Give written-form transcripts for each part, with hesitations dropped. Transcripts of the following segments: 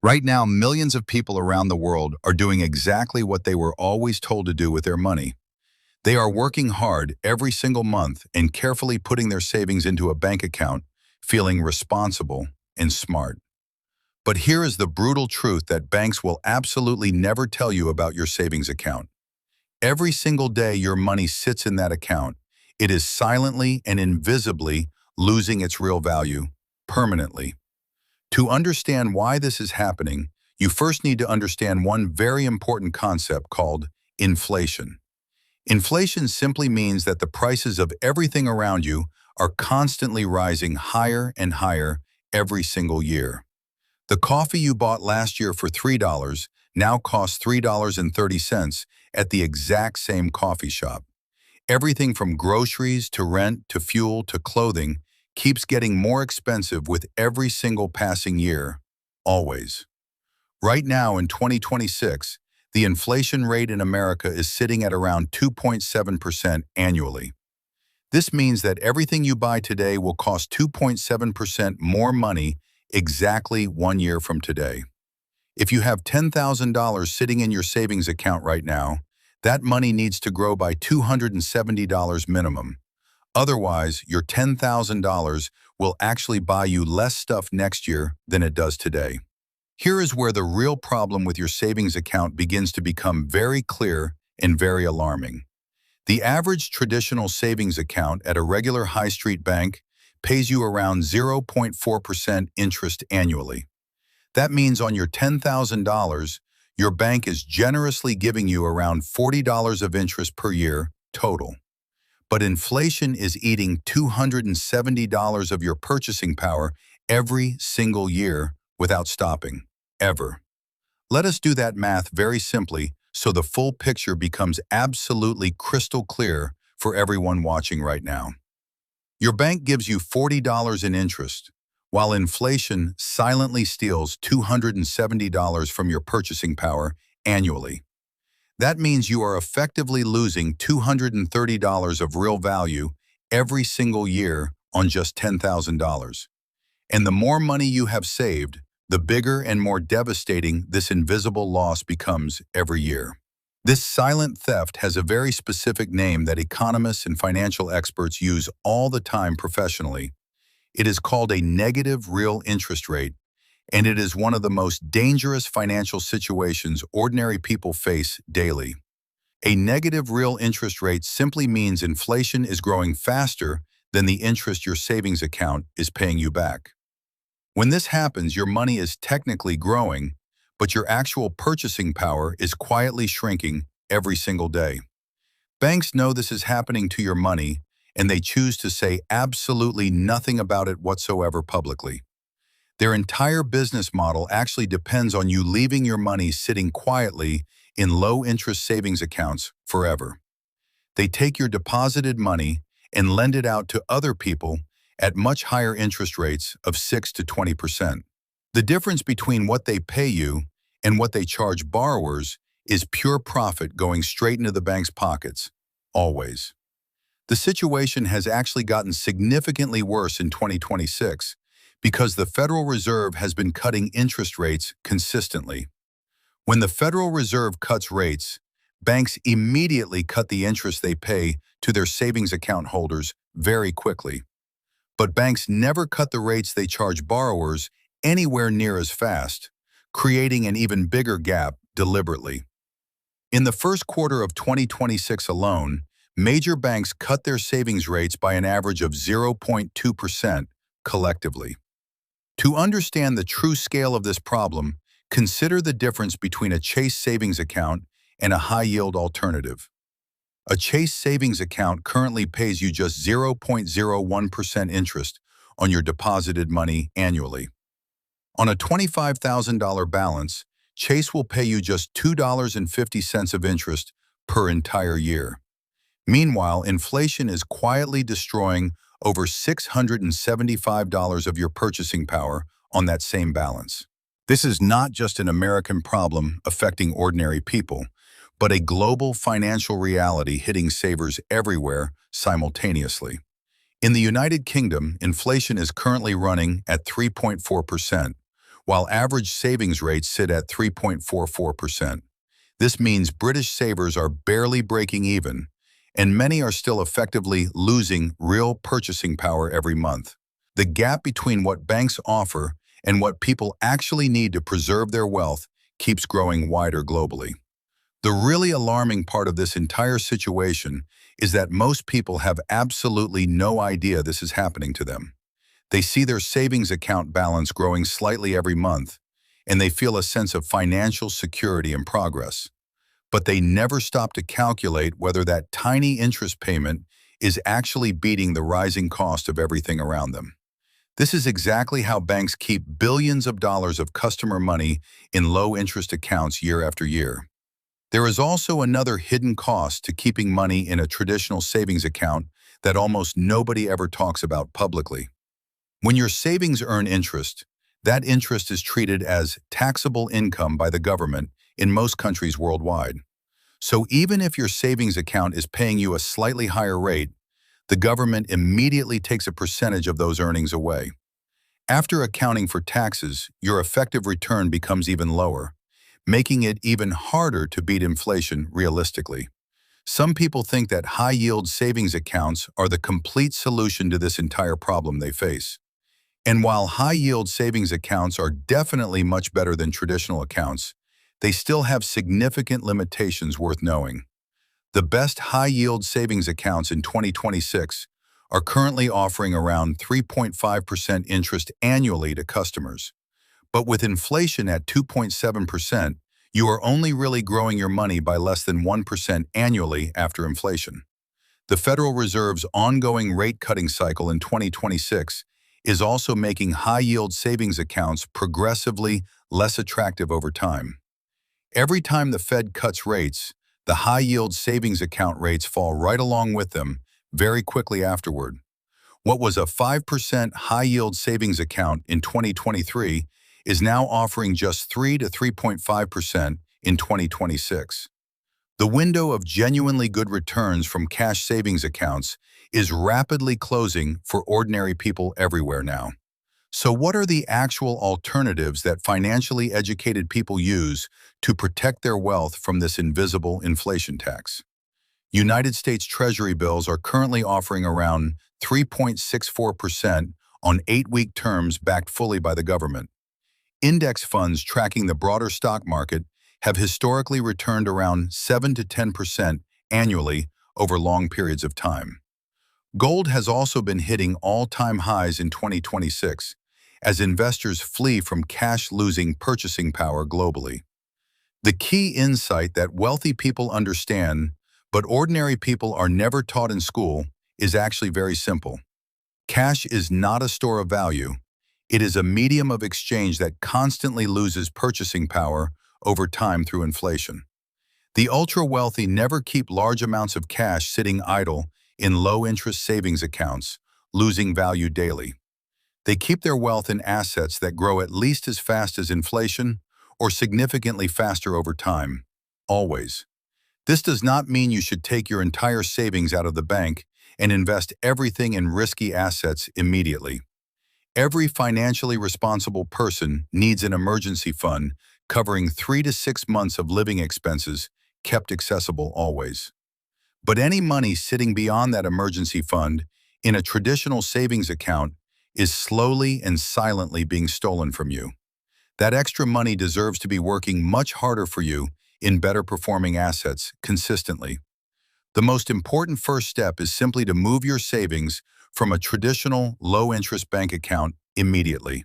Right now, millions of people around the world are doing exactly what they were always told to do with their money. They are working hard every single month and carefully putting their savings into a bank account, feeling responsible and smart. But here is the brutal truth that banks will absolutely never tell you about your savings account. Every single day your money sits in that account, it is silently and invisibly losing its real value permanently. To understand why this is happening, you first need to understand one very important concept called inflation. Inflation simply means that the prices of everything around you are constantly rising higher and higher every single year. The coffee you bought last year for $3 now costs $3.30 at the exact same coffee shop. Everything from groceries to rent to fuel to clothing keeps getting more expensive with every single passing year, always. Right now in 2026, the inflation rate in America is sitting at around 2.7% annually. This means that everything you buy today will cost 2.7% more money exactly 1 year from today. If you have $10,000 sitting in your savings account right now, that money needs to grow by $270 minimum. Otherwise, your $10,000 will actually buy you less stuff next year than it does today. Here is where the real problem with your savings account begins to become very clear and very alarming. The average traditional savings account at a regular high street bank pays you around 0.4% interest annually. That means on your $10,000, your bank is generously giving you around $40 of interest per year total. But inflation is eating $270 of your purchasing power every single year without stopping, ever. Let us do that math very simply so the full picture becomes absolutely crystal clear for everyone watching right now. Your bank gives you $40 in interest, while inflation silently steals $270 from your purchasing power annually. That means you are effectively losing $230 of real value every single year on just $10,000. And the more money you have saved, the bigger and more devastating this invisible loss becomes every year. This silent theft has a very specific name that economists and financial experts use all the time professionally. It is called a negative real interest rate, and it is one of the most dangerous financial situations ordinary people face daily. A negative real interest rate simply means inflation is growing faster than the interest your savings account is paying you back. When this happens, your money is technically growing, but your actual purchasing power is quietly shrinking every single day. Banks know this is happening to your money, and they choose to say absolutely nothing about it whatsoever publicly. Their entire business model actually depends on you leaving your money sitting quietly in low-interest savings accounts forever. They take your deposited money and lend it out to other people at much higher interest rates of 6 to 20%. The difference between what they pay you and what they charge borrowers is pure profit going straight into the bank's pockets, always. The situation has actually gotten significantly worse in 2026 because the Federal Reserve has been cutting interest rates consistently. When the Federal Reserve cuts rates, banks immediately cut the interest they pay to their savings account holders very quickly. But banks never cut the rates they charge borrowers anywhere near as fast, creating an even bigger gap deliberately. In the first quarter of 2026 alone, major banks cut their savings rates by an average of 0.2% collectively. To understand the true scale of this problem, consider the difference between a Chase savings account and a high-yield alternative. A Chase savings account currently pays you just 0.01% interest on your deposited money annually. On a $25,000 balance, Chase will pay you just $2.50 of interest per entire year. Meanwhile, inflation is quietly destroying over $675 of your purchasing power on that same balance. This is not just an American problem affecting ordinary people, but a global financial reality hitting savers everywhere simultaneously. In the United Kingdom, inflation is currently running at 3.4%, while average savings rates sit at 3.44%. This means British savers are barely breaking even, and many are still effectively losing real purchasing power every month. The gap between what banks offer and what people actually need to preserve their wealth keeps growing wider globally. The really alarming part of this entire situation is that most people have absolutely no idea this is happening to them. They see their savings account balance growing slightly every month, and they feel a sense of financial security and progress. But they never stop to calculate whether that tiny interest payment is actually beating the rising cost of everything around them. This is exactly how banks keep billions of dollars of customer money in low-interest accounts year after year. There is also another hidden cost to keeping money in a traditional savings account that almost nobody ever talks about publicly. When your savings earn interest, that interest is treated as taxable income by the government in most countries worldwide. So even if your savings account is paying you a slightly higher rate, the government immediately takes a percentage of those earnings away. After accounting for taxes, your effective return becomes even lower, making it even harder to beat inflation realistically. Some people think that high-yield savings accounts are the complete solution to this entire problem they face. And while high-yield savings accounts are definitely much better than traditional accounts, they still have significant limitations worth knowing. The best high-yield savings accounts in 2026 are currently offering around 3.5% interest annually to customers. But with inflation at 2.7%, you are only really growing your money by less than 1% annually after inflation. The Federal Reserve's ongoing rate-cutting cycle in 2026 is also making high-yield savings accounts progressively less attractive over time. Every time the Fed cuts rates, the high-yield savings account rates fall right along with them very quickly afterward. What was a 5% high-yield savings account in 2023 is now offering just 3 to 3.5% in 2026. The window of genuinely good returns from cash savings accounts is rapidly closing for ordinary people everywhere now. So what are the actual alternatives that financially educated people use to protect their wealth from this invisible inflation tax? United States Treasury bills are currently offering around 3.64% on 8-week terms backed fully by the government. Index funds tracking the broader stock market have historically returned around 7 to 10% annually over long periods of time. Gold has also been hitting all-time highs in 2026 as investors flee from cash-losing purchasing power globally. The key insight that wealthy people understand, but ordinary people are never taught in school, is actually very simple. Cash is not a store of value. It is a medium of exchange that constantly loses purchasing power over time through inflation. The ultra-wealthy never keep large amounts of cash sitting idle in low-interest savings accounts, losing value daily. They keep their wealth in assets that grow at least as fast as inflation or significantly faster over time, always. This does not mean you should take your entire savings out of the bank and invest everything in risky assets immediately. Every financially responsible person needs an emergency fund covering 3 to 6 months of living expenses kept accessible always. But any money sitting beyond that emergency fund in a traditional savings account is slowly and silently being stolen from you. That extra money deserves to be working much harder for you in better performing assets consistently. The most important first step is simply to move your savings from a traditional low-interest bank account immediately.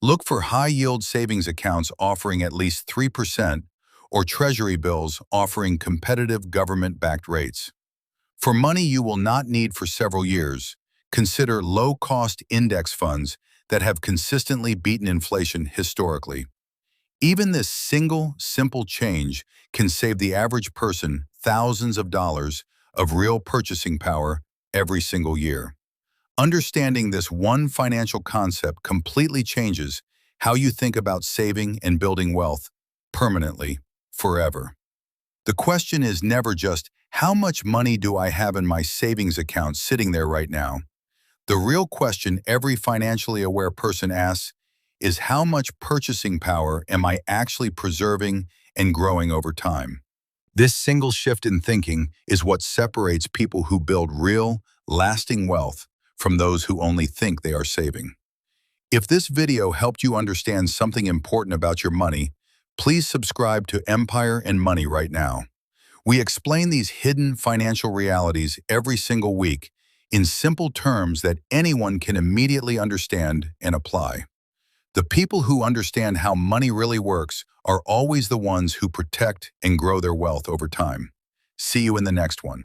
Look for high-yield savings accounts offering at least 3% or treasury bills offering competitive government-backed rates. For money you will not need for several years, consider low-cost index funds that have consistently beaten inflation historically. Even this single, simple change can save the average person thousands of dollars of real purchasing power every single year. Understanding this one financial concept completely changes how you think about saving and building wealth permanently, forever. The question is never just, how much money do I have in my savings account sitting there right now? The real question every financially aware person asks is how much purchasing power am I actually preserving and growing over time. This single shift in thinking is what separates people who build real, lasting wealth from those who only think they are saving. If this video helped you understand something important about your money, please subscribe to Empire and Money right now. We explain these hidden financial realities every single week in simple terms that anyone can immediately understand and apply. The people who understand how money really works are always the ones who protect and grow their wealth over time. See you in the next one.